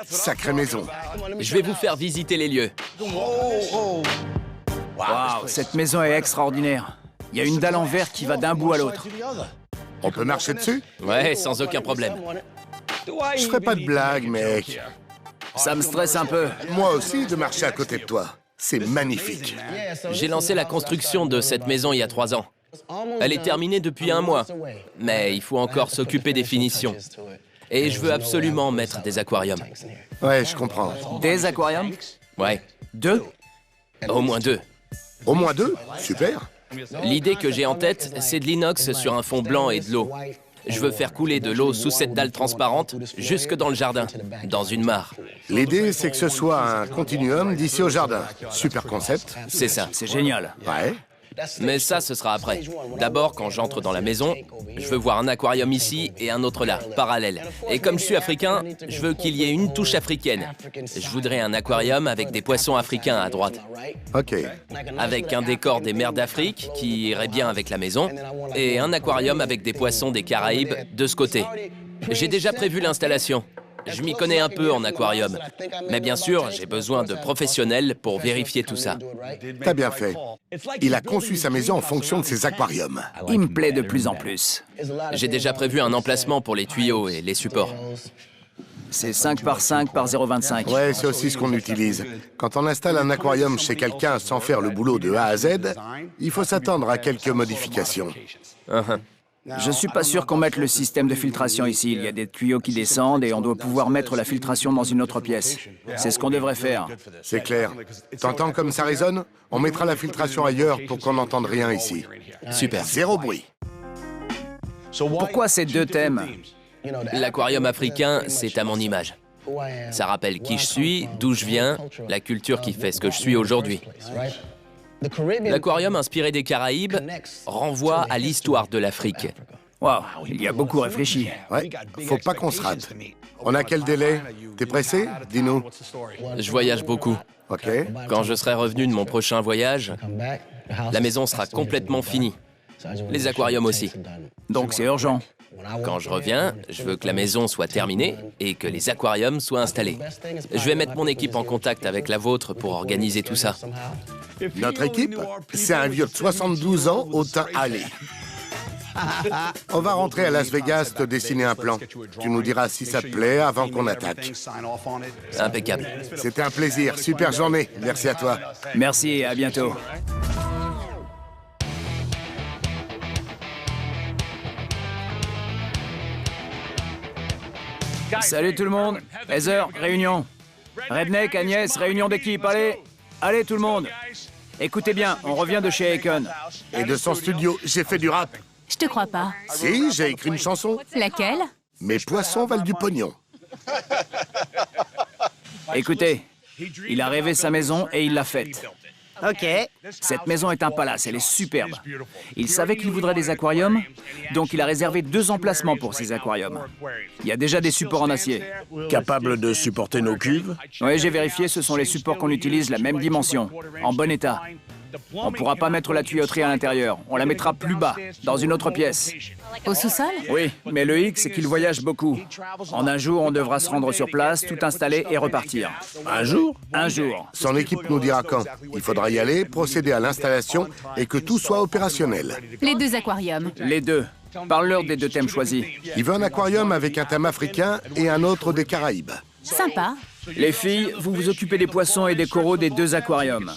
Sacrée maison. Je vais vous faire visiter les lieux. Waouh, cette maison est extraordinaire. Il y a une dalle en verre qui va d'un bout à l'autre. On peut marcher dessus? Ouais, sans aucun problème. Je ferai pas de blague, mec. Ça me stresse un peu. Moi aussi, de marcher à côté de toi. C'est magnifique. J'ai lancé la construction de cette maison il y a 3 ans. Elle est terminée depuis 1 mois, mais il faut encore s'occuper des finitions. Et je veux absolument mettre des aquariums. Ouais, je comprends. Des aquariums? Ouais, 2? au moins 2. Au moins 2? Super. L'idée que j'ai en tête, c'est de l'inox sur un fond blanc et de l'eau. Je veux faire couler de l'eau sous cette dalle transparente jusque dans le jardin, dans une mare. L'idée, c'est que ce soit un continuum d'ici au jardin. Super concept. C'est ça. C'est génial. Ouais. Mais ça, ce sera après. D'abord, quand j'entre dans la maison, je veux voir un aquarium ici et un autre là, parallèle. Et comme je suis africain, je veux qu'il y ait une touche africaine. Je voudrais un aquarium avec des poissons africains à droite. Ok. Avec un décor des mers d'Afrique qui irait bien avec la maison. Et un aquarium avec des poissons des Caraïbes de ce côté. J'ai déjà prévu l'installation. Je m'y connais un peu en aquarium. Mais bien sûr, j'ai besoin de professionnels pour vérifier tout ça. T'as bien fait. Il a conçu sa maison en fonction de ses aquariums. Il me plaît de plus en plus. J'ai déjà prévu un emplacement pour les tuyaux et les supports. C'est 5 par 5 par 0,25. Ouais, c'est aussi ce qu'on utilise. Quand on installe un aquarium chez quelqu'un sans faire le boulot de A à Z, il faut s'attendre à quelques modifications. Je suis pas sûr qu'on mette le système de filtration ici. Il y a des tuyaux qui descendent et on doit pouvoir mettre la filtration dans une autre pièce. C'est ce qu'on devrait faire. C'est clair. T'entends comme ça résonne? On mettra la filtration ailleurs pour qu'on n'entende rien ici. Super. Zéro bruit. Pourquoi ces 2 thèmes? L'aquarium africain, c'est à mon image. Ça rappelle qui je suis, d'où je viens, la culture qui fait ce que je suis aujourd'hui. L'aquarium inspiré des Caraïbes renvoie à l'histoire de l'Afrique. Waouh, il y a beaucoup réfléchi. Ouais, faut pas qu'on se rate. On a quel délai? T'es pressé? Dis-nous. Je voyage beaucoup. Ok. Quand je serai revenu de mon prochain voyage, la maison sera complètement finie. Les aquariums aussi. Donc c'est urgent. Quand je reviens, je veux que la maison soit terminée et que les aquariums soient installés. Je vais mettre mon équipe en contact avec la vôtre pour organiser tout ça. Notre équipe, c'est un vieux de 72 ans au teint hâlé. On va rentrer à Las Vegas te dessiner un plan. Tu nous diras si ça te plaît avant qu'on attaque. Impeccable. C'était un plaisir. Super journée. Merci à toi. Merci et à bientôt. Salut tout le monde. Heather, réunion. Redneck, Agnès, réunion d'équipe. Allez, allez tout le monde. Écoutez bien, on revient de chez Akon. Et de son studio, j'ai fait du rap. Je te crois pas. Si, j'ai écrit une chanson. Laquelle? Mes poissons valent du pognon. Écoutez, il a rêvé sa maison et il l'a faite. Ok. Cette maison est un palace, elle est superbe. Il savait qu'il voudrait des aquariums, donc il a réservé 2 emplacements pour ces aquariums. Il y a déjà des supports en acier. Capable de supporter nos cuves? Oui, j'ai vérifié, ce sont les supports qu'on utilise, la même dimension, en bon état. On ne pourra pas mettre la tuyauterie à l'intérieur, on la mettra plus bas, dans une autre pièce. Au sous-sol? Oui, mais le hic, c'est qu'il voyage beaucoup. En un jour, on devra se rendre sur place, tout installer et repartir. Un jour? Un jour. Son équipe nous dira quand. Il faudra y aller, procéder à l'installation et que tout soit opérationnel. Les 2 aquariums. Les 2. Parle-leur des 2 thèmes choisis. Il veut un aquarium avec un thème africain et un autre des Caraïbes. Sympa. Les filles, vous vous occupez des poissons et des coraux des 2 aquariums.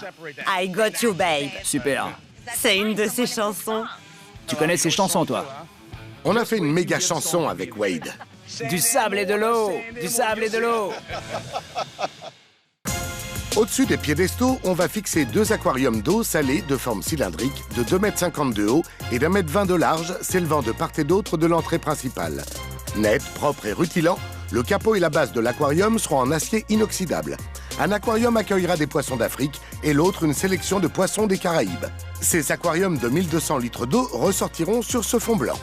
I got you, babe. Super. C'est une de ses chansons. Tu connais ces chansons, toi? On a fait une méga chanson avec Wade. Du sable et de l'eau! Du sable et de l'eau! Au-dessus des piédestaux, on va fixer 2 aquariums d'eau salée de forme cylindrique de 2,50 m de haut et d'1,20 m de large, s'élevant de part et d'autre de l'entrée principale. Net, propre et rutilant, le capot et la base de l'aquarium seront en acier inoxydable. Un aquarium accueillera des poissons d'Afrique et l'autre une sélection de poissons des Caraïbes. Ces aquariums de 1200 litres d'eau ressortiront sur ce fond blanc.